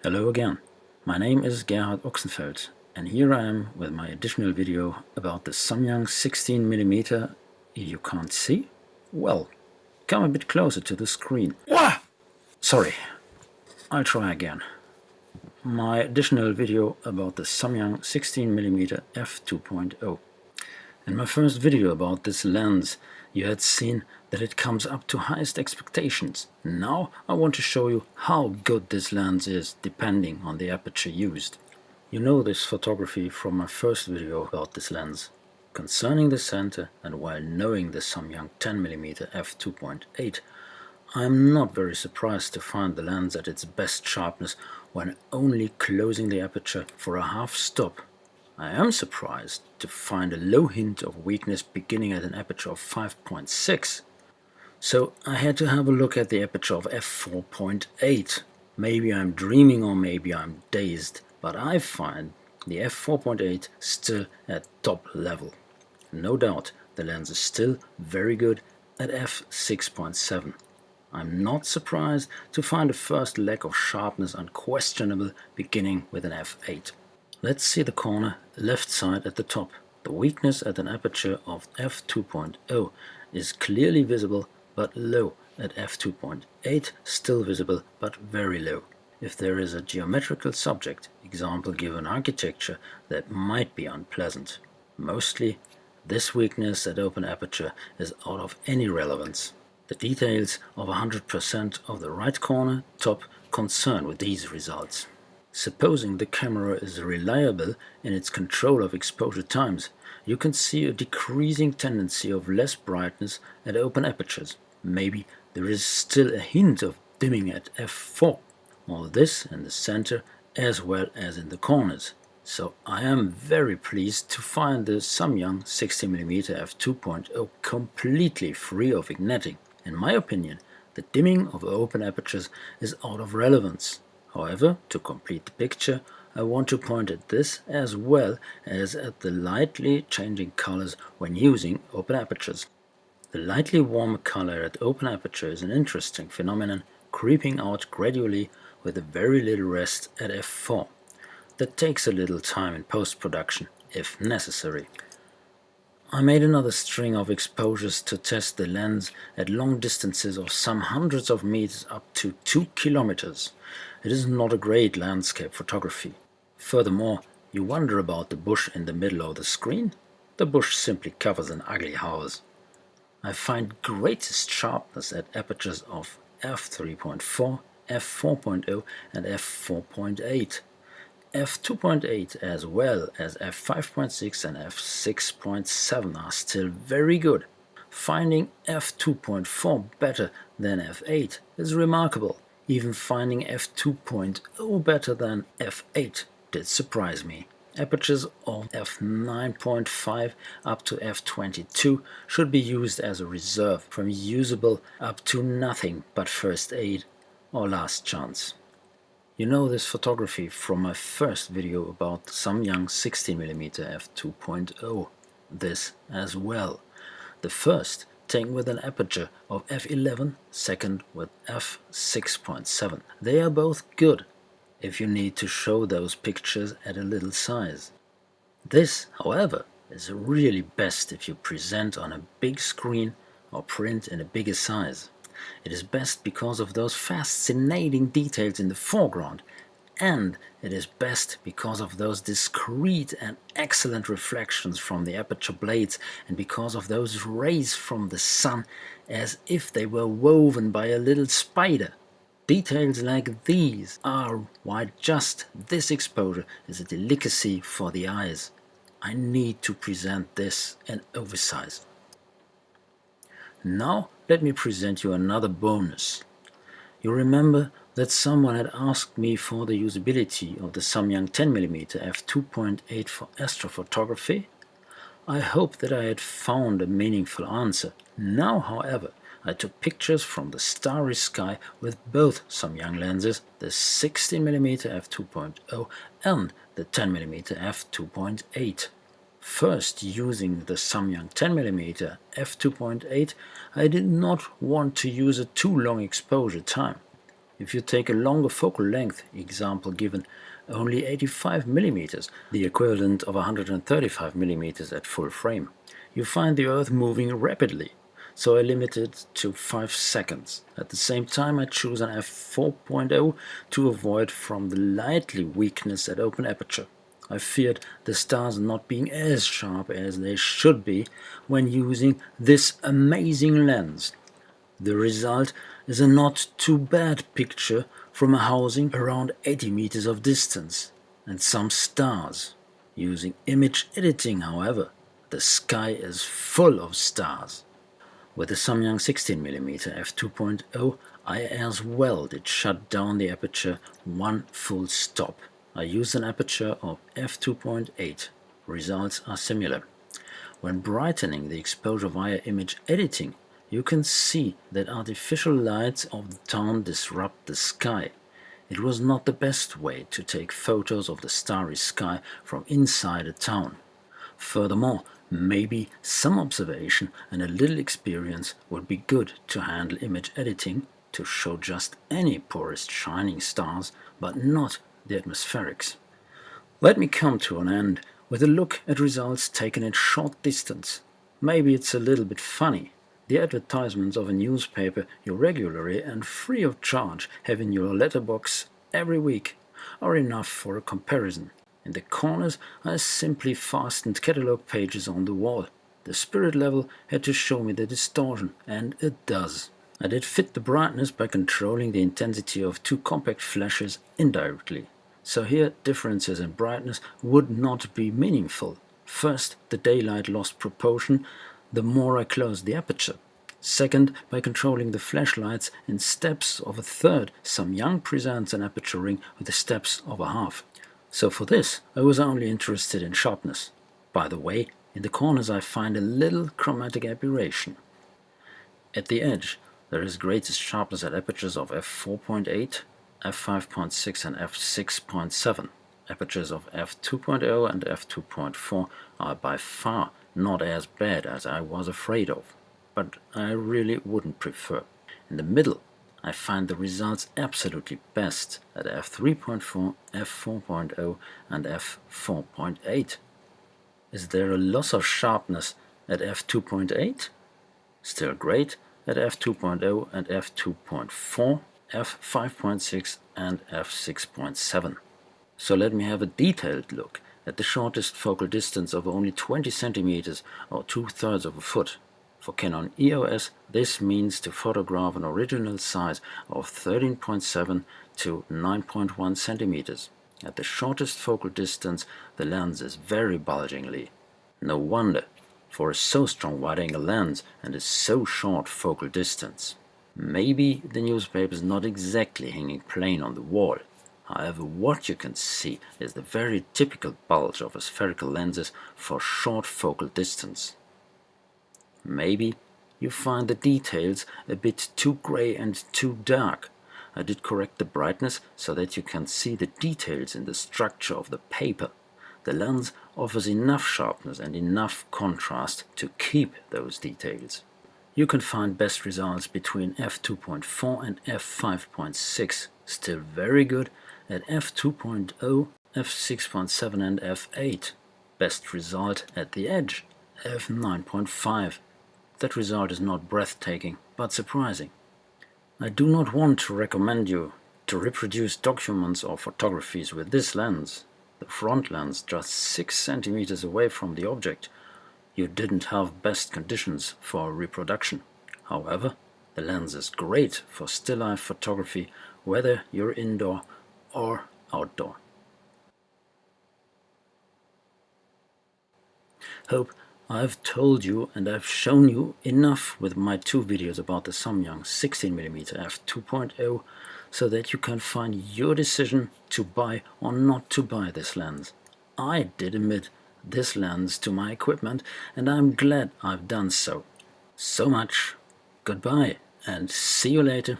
Hello again, my name is Gerhard Ochsenfeld and here I am with my additional video about the Samyang 16mm. You can't see? Well, come a bit closer to the screen. Wah! Sorry, I'll try again. My additional video about the Samyang 16mm f2.0. In my first video about this lens, you had seen that it comes up to highest expectations. Now I want to show you how good this lens is depending on the aperture used. You know this photography from my first video about this lens. Concerning the center and while knowing the Samyang 10mm f2.8, I am not very surprised to find the lens at its best sharpness when only closing the aperture for a half stop. I am surprised to find a low hint of weakness beginning at an aperture of 5.6. So I had to have a look at the aperture of f4.8. Maybe I'm dreaming or maybe I'm dazed, but I find the f4.8 still at top level. No doubt the lens is still very good at f6.7. I'm not surprised to find the first lack of sharpness unquestionable beginning with an f8. Let's see the corner left side at the top. The weakness at an aperture of f2.0 is clearly visible but low. At f2.8 still visible but very low. If there is a geometrical subject, example given architecture, that might be unpleasant. Mostly this weakness at open aperture is out of any relevance. The details of 100% of the right corner top concern with these results. Supposing the camera is reliable in its control of exposure times, you can see a decreasing tendency of less brightness at open apertures. Maybe there is still a hint of dimming at f4. All this in the center as well as in the corners. So I am very pleased to find the Samyang 16mm f2.0 completely free of vignetting. In my opinion, the dimming of open apertures is out of relevance. However, to complete the picture, I want to point at this as well as at the lightly changing colors when using open apertures. The lightly warmer color at open aperture is an interesting phenomenon, creeping out gradually with a very little rest at f4. That takes a little time in post-production, if necessary. I made another string of exposures to test the lens at long distances of some hundreds of meters up to 2 kilometers. It is not a great landscape photography. Furthermore, you wonder about the bush in the middle of the screen? The bush simply covers an ugly house. I find greatest sharpness at apertures of f3.4, f4.0 and f4.8. f2.8 as well as f5.6 and f6.7 are still very good. Finding f2.4 better than f8 is remarkable. Even finding f2.0 better than f8 did surprise me. Apertures of f9.5 up to f22 should be used as a reserve, from usable up to nothing but first aid or last chance. You know this photography from my first video about the Samyang 16mm f2.0. This as well. The first taken with an aperture of f11, second with f6.7. They are both good if you need to show those pictures at a little size. This, however, is really best if you present on a big screen or print in a bigger size. It is best because of those fascinating details in the foreground, and it is best because of those discreet and excellent reflections from the aperture blades and because of those rays from the sun as if they were woven by a little spider. Details like these are why just this exposure is a delicacy for the eyes. I need to present this in oversize. Now let me present you another bonus. You remember that someone had asked me for the usability of the Samyang 10mm f2.8 for astrophotography? I hope that I had found a meaningful answer. Now, however, I took pictures from the starry sky with both Samyang lenses, the 16mm f2.0 and the 10mm f2.8. First, using the Samyang 10mm f2.8, I did not want to use a too long exposure time. If you take a longer focal length, example given only 85 mm, the equivalent of 135 mm at full frame, you find the Earth moving rapidly, so I limit it to 5 seconds. At the same time I choose an f4.0 to avoid from the lightly weakness at open aperture. I feared the stars not being as sharp as they should be when using this amazing lens. The result is a not too bad picture from a housing around 80 meters of distance and some stars. Using image editing, however, the sky is full of stars. With the Samyang 16mm f2.0 I as well did shut down the aperture one full stop. I used an aperture of f2.8. Results are similar. When brightening the exposure via image editing, you can see that artificial lights of the town disrupt the sky. It was not the best way to take photos of the starry sky from inside a town. Furthermore, maybe some observation and a little experience would be good to handle image editing to show just any poorest shining stars, but not the atmospherics. Let me come to an end with a look at results taken at short distance. Maybe it's a little bit funny. The advertisements of a newspaper you regularly and free of charge have in your letterbox every week are enough for a comparison. In the corners I simply fastened catalog pages on the wall. The spirit level had to show me the distortion, and it does. I did fit the brightness by controlling the intensity of two compact flashes indirectly. So here differences in brightness would not be meaningful. First, the daylight lost proportion the more I closed the aperture. Second, by controlling the flashlights in steps of a third, Samyang presents an aperture ring with the steps of a half. So for this, I was only interested in sharpness. By the way, in the corners I find a little chromatic aberration. At the edge, there is greatest sharpness at apertures of f4.8, f5.6 and f6.7. Apertures of f2.0 and f2.4 are by far not as bad as I was afraid of, but I really wouldn't prefer. In the middle, I find the results absolutely best at f3.4, f4.0 and f4.8. Is there a loss of sharpness at f2.8? Still great at f2.0 and f2.4, f5.6 and f6.7. So let me have a detailed look at the shortest focal distance of only 20 centimeters or 2/3 of a foot. For Canon EOS, this means to photograph an original size of 13.7 to 9.1 centimeters. At the shortest focal distance, the lens is very bulgingly. No wonder, for a so strong wide-angle lens and a so short focal distance. Maybe the newspaper is not exactly hanging plain on the wall. However, what you can see is the very typical bulge of spherical lenses for short focal distance. Maybe you find the details a bit too gray and too dark. I did correct the brightness so that you can see the details in the structure of the paper. The lens offers enough sharpness and enough contrast to keep those details. You can find best results between f2.4 and f5.6, still very good at f2.0, f6.7 and f8. Best result at the edge, f9.5. That result is not breathtaking, but surprising. I do not want to recommend you to reproduce documents or photographies with this lens. The front lens just 6 centimeters away from the object. You didn't have best conditions for reproduction. However, the lens is great for still life photography, whether you're indoor or outdoor. Hope I've told you and I've shown you enough with my 2 videos about the Samyang 16mm f2.0 so that you can find your decision to buy or not to buy this lens. I did admit this lens to my equipment and I'm glad I've done so. So much, goodbye and see you later.